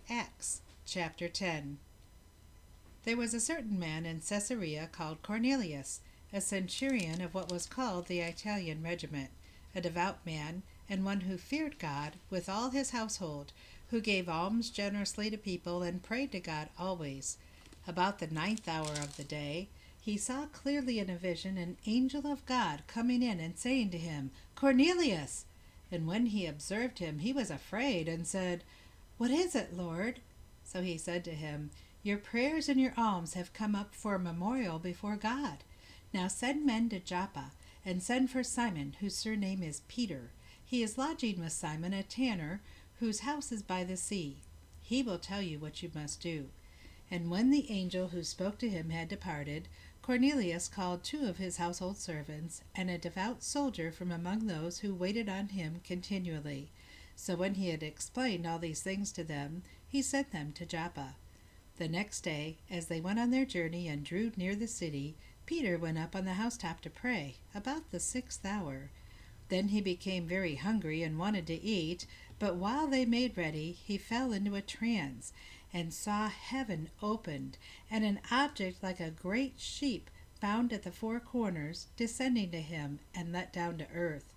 Acts chapter 10. There was a certain man in Caesarea called Cornelius, a centurion of what was called the Italian regiment, a devout man, and one who feared God with all his household, who gave alms generously to people and prayed to God always. About the 9th hour of the day, he saw clearly in a vision an angel of God coming in and saying to him, "Cornelius!" And when he observed him, he was afraid and said, "What is it, Lord?" So he said to him, "Your prayers and your alms have come up for a memorial before God. Now send men to Joppa, and send for Simon, whose surname is Peter. He is lodging with Simon, a tanner, whose house is by the sea. He will tell you what you must do." And when the angel who spoke to him had departed, Cornelius called 2 of his household servants, and a devout soldier from among those who waited on him continually. So when he had explained all these things to them, he sent them to Joppa. The next day, as they went on their journey and drew near the city, Peter went up on the housetop to pray, about the 6th hour. Then he became very hungry and wanted to eat, but while they made ready, he fell into a trance, and saw heaven opened, and an object like a great sheep, bound at the 4 corners, descending to him, and let down to earth.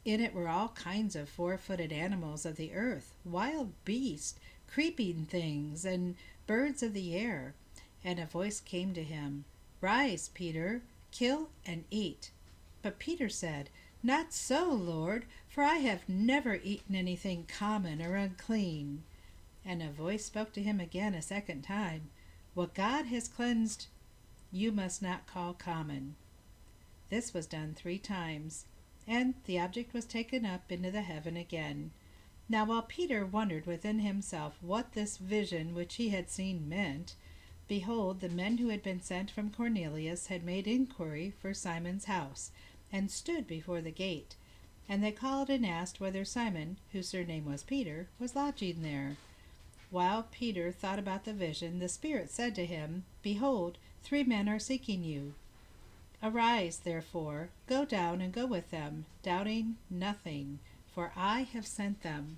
In it were all kinds of 4-footed animals of the earth, wild beasts, creeping things, and birds of the air. And a voice came to him, "Rise, Peter, kill and eat." But Peter said, "Not so, Lord, for I have never eaten anything common or unclean." And a voice spoke to him again a second time, "What God has cleansed, you must not call common." This was done 3 times, and the object was taken up into the heaven again. Now while Peter wondered within himself what this vision which he had seen meant, behold, the men who had been sent from Cornelius had made inquiry for Simon's house, and stood before the gate. And they called and asked whether Simon, whose surname was Peter, was lodging there. While Peter thought about the vision, the Spirit said to him, "Behold, 3 men are seeking you. Arise, therefore, go down and go with them, doubting nothing, for I have sent them."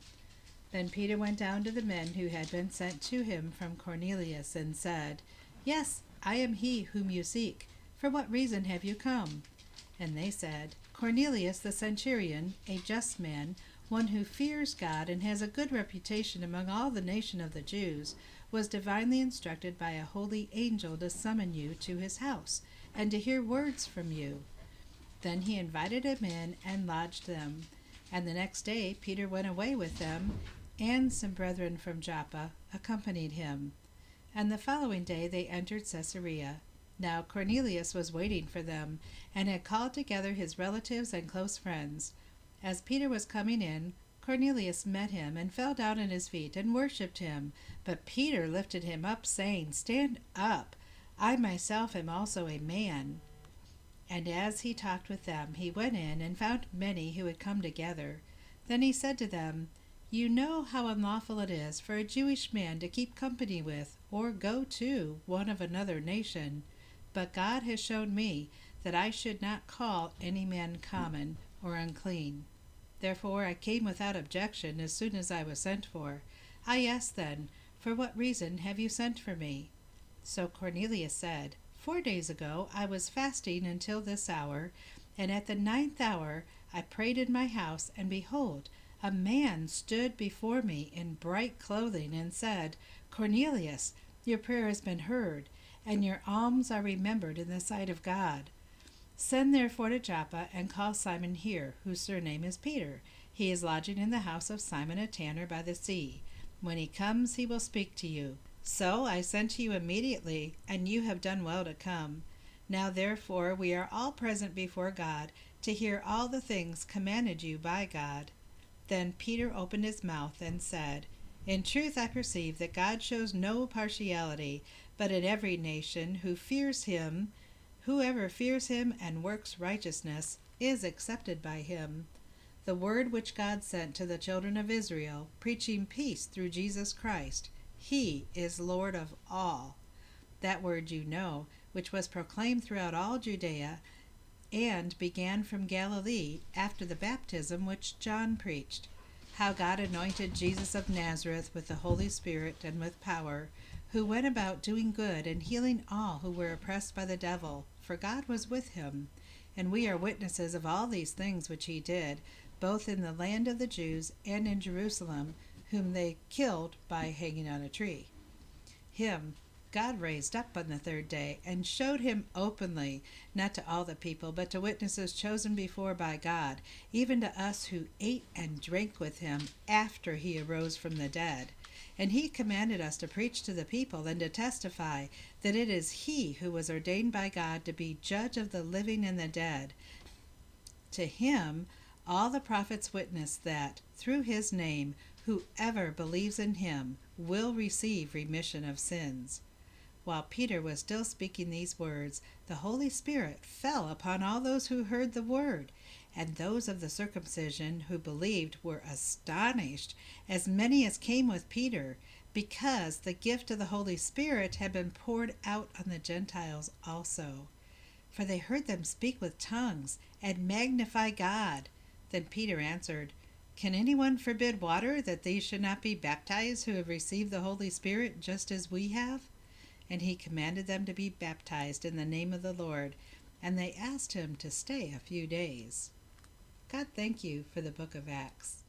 Then Peter went down to the men who had been sent to him from Cornelius, and said, "Yes, I am he whom you seek. For what reason have you come?" And they said, "Cornelius the centurion, a just man, one who fears God and has a good reputation among all the nation of the Jews, was divinely instructed by a holy angel to summon you to his house, and to hear words from you." Then he invited them in and lodged them. And the next day Peter went away with them, and some brethren from Joppa accompanied him. And the following day they entered Caesarea. Now Cornelius was waiting for them, and had called together his relatives and close friends. As Peter was coming in, Cornelius met him, and fell down at his feet, and worshipped him. But Peter lifted him up, saying, "Stand up, I myself am also a man." And as he talked with them, he went in, and found many who had come together. Then he said to them, "You know how unlawful it is for a Jewish man to keep company with, or go to, one of another nation. But God has shown me that I should not call any man common or unclean. Therefore I came without objection as soon as I was sent for. I asked then, 'For what reason have you sent for me?' So Cornelius said, 4 days ago I was fasting until this hour, and at the 9th hour I prayed in my house, and behold, a man stood before me in bright clothing, and said, 'Cornelius, your prayer has been heard, and your alms are remembered in the sight of God. Send therefore to Joppa, and call Simon here, whose surname is Peter. He is lodging in the house of Simon a tanner by the sea. When he comes, he will speak to you.' So I sent to you immediately, and you have done well to come. Now therefore we are all present before God, to hear all the things commanded you by God." Then Peter opened his mouth and said, "In truth I perceive that God shows no partiality, but in every nation whoever fears him and works righteousness is accepted by him. The word which God sent to the children of Israel, preaching peace through Jesus Christ, he is Lord of all. That word you know, which was proclaimed throughout all Judea, and began from Galilee after the baptism which John preached. how God anointed Jesus of Nazareth with the Holy Spirit and with power, who went about doing good and healing all who were oppressed by the devil, for God was with him. And we are witnesses of all these things which he did, both in the land of the Jews and in Jerusalem, whom they killed by hanging on a tree. Him God raised up on the third day, and showed him openly, not to all the people, but to witnesses chosen before by God, even to us who ate and drank with him after he arose from the dead. And he commanded us to preach to the people and to testify that it is he who was ordained by God to be judge of the living and the dead. To him all the prophets witness that, through his name, whoever believes in him will receive remission of sins. While Peter was still speaking these words, the Holy Spirit fell upon all those who heard the word, and those of the circumcision who believed were astonished, as many as came with Peter, because the gift of the Holy Spirit had been poured out on the Gentiles also. For they heard them speak with tongues and magnify God. Then Peter answered, "Can anyone forbid water that these should not be baptized who have received the Holy Spirit just as we have?" And he commanded them to be baptized in the name of the Lord, and they asked him to stay a few days. God thank you for the book of Acts.